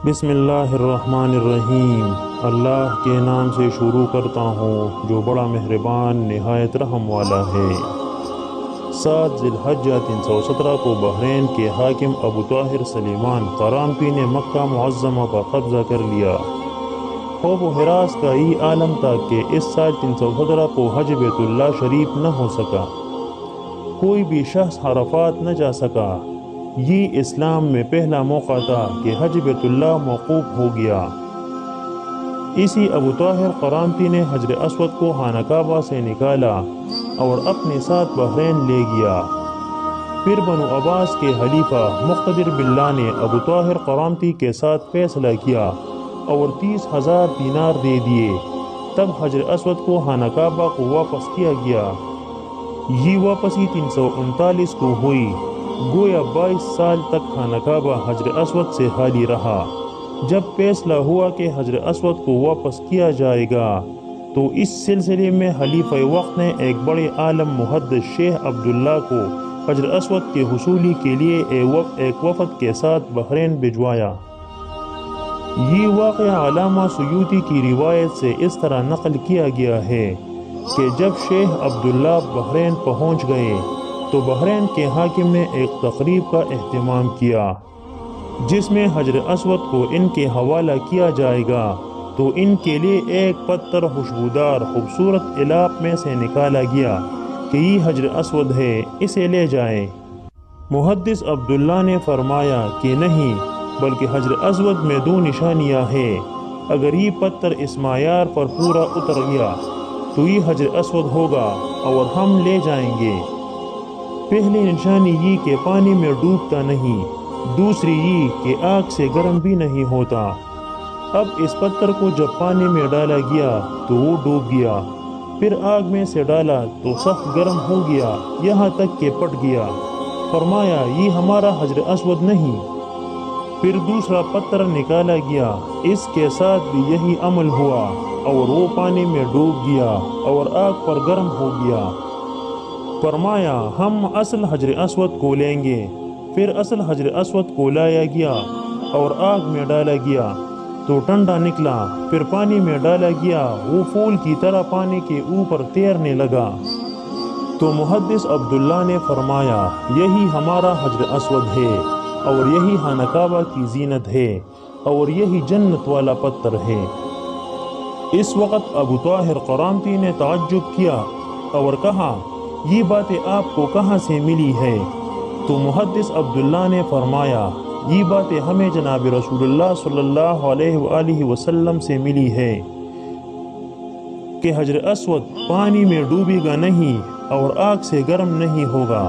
بسم اللہ الرحمن الرحیم۔ اللہ کے نام سے شروع کرتا ہوں جو بڑا مہربان نہایت رحم والا ہے۔ 7 ذی الحجہ 317 کو بحرین کے حاکم ابو طاہر سلیمان قرامطی نے مکہ معظمہ پر قبضہ کر لیا۔ خوف و ہراس کا یہ عالم تھا کہ اس سال 317 کو حج بیت اللہ شریف نہ ہو سکا، کوئی بھی شخص عرفات نہ جا سکا۔ یہ اسلام میں پہلا موقع تھا کہ حج بیت اللہ موقوف ہو گیا۔ اسی ابو طاہر قرامطی نے حجر اسود کو خانہ کعبہ سے نکالا اور اپنے ساتھ بحرین لے گیا۔ پھر بنو عباس کے خلیفہ مقتدر باللہ نے ابو طاہر قرامطی کے ساتھ فیصلہ کیا اور 30,000 دینار دے دیے۔ تب حجر اسود کو خانہ کعبہ کو واپس کیا گیا۔ یہ واپسی 339 کو ہوئی۔ گویا 22 سال تک خانہ کعبہ حجر اسود سے خالی رہا۔ جب فیصلہ ہوا کہ حجر اسود کو واپس کیا جائے گا تو اس سلسلے میں خلیفہ وقت نے ایک بڑے عالم محدث شیخ عبداللہ کو حجر اسود کے حصولی کے لیے ایک وفد کے ساتھ بحرین بھجوایا۔ یہ واقعہ علامہ سیوطی کی روایت سے اس طرح نقل کیا گیا ہے کہ جب شیخ عبداللہ بحرین پہنچ گئے تو بحرین کے حاکم نے ایک تقریب کا اہتمام کیا جس میں حجر اسود کو ان کے حوالہ کیا جائے گا، تو ان کے لیے ایک پتھر خوشبودار خوبصورت علاق میں سے نکالا گیا کہ یہ حجر اسود ہے، اسے لے جائیں۔ محدث عبداللہ نے فرمایا کہ نہیں، بلکہ حجر اسود میں 2 نشانیاں ہیں۔ اگر یہ پتھر اس معیار پر پورا اتر گیا تو یہ حجر اسود ہوگا اور ہم لے جائیں گے۔ پہلی نشانی یہ کہ پانی میں ڈوبتا نہیں، دوسری یہ کہ آگ سے گرم بھی نہیں ہوتا۔ اب اس پتھر کو جب پانی میں ڈالا گیا تو وہ ڈوب گیا، پھر آگ میں سے ڈالا تو سخت گرم ہو گیا یہاں تک کہ پھٹ گیا۔ فرمایا یہ ہمارا حجر اسود نہیں۔ پھر دوسرا پتھر نکالا گیا، اس کے ساتھ بھی یہی عمل ہوا اور وہ پانی میں ڈوب گیا اور آگ پر گرم ہو گیا۔ فرمایا ہم اصل حجر اسود کو لیں گے۔ پھر اصل حجر اسود کو لایا گیا اور آگ میں ڈالا گیا تو ٹھنڈا نکلا، پھر پانی میں ڈالا گیا، وہ پھول کی طرح پانی کے اوپر تیرنے لگا۔ تو محدث عبداللہ نے فرمایا یہی ہمارا حجر اسود ہے اور یہی خانہ کعبہ کی زینت ہے اور یہی جنت والا پتھر ہے۔ اس وقت ابو طاہر قرامطی نے تعجب کیا اور کہا یہ باتیں آپ کو کہاں سے ملی ہے؟ تو محدث عبداللہ نے فرمایا یہ باتیں ہمیں جناب رسول اللہ صلی اللہ علیہ وآلہ وسلم سے ملی ہے کہ حجر اسود پانی میں ڈوبے گا نہیں اور آگ سے گرم نہیں ہوگا۔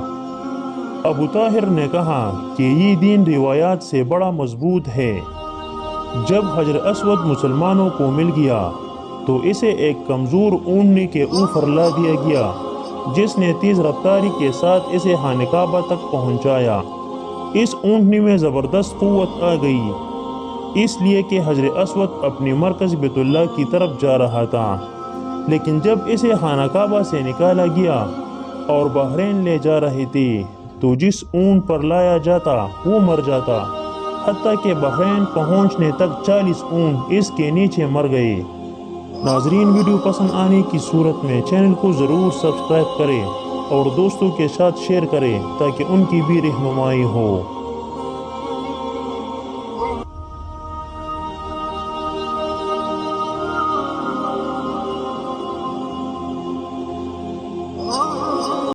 ابو طاہر نے کہا کہ یہ دین روایات سے بڑا مضبوط ہے۔ جب حجر اسود مسلمانوں کو مل گیا تو اسے ایک کمزور اونٹنی کے اوپر لا دیا گیا جس نے تیز رفتاری کے ساتھ اسے خانہ کعبہ تک پہنچایا۔ اس اونٹنی میں زبردست قوت آ گئی، اس لیے کہ حجر اسود اپنی مرکز بیت اللہ کی طرف جا رہا تھا۔ لیکن جب اسے خانہ کعبہ سے نکالا گیا اور بحرین لے جا رہے تھے تو جس اونٹ پر لایا جاتا وہ مر جاتا، حتیٰ کہ بحرین پہنچنے تک 40 اونٹ اس کے نیچے مر گئے۔ ناظرین، ویڈیو پسند آنے کی صورت میں چینل کو ضرور سبسکرائب کریں اور دوستوں کے ساتھ شیئر کریں تاکہ ان کی بھی رہنمائی ہو۔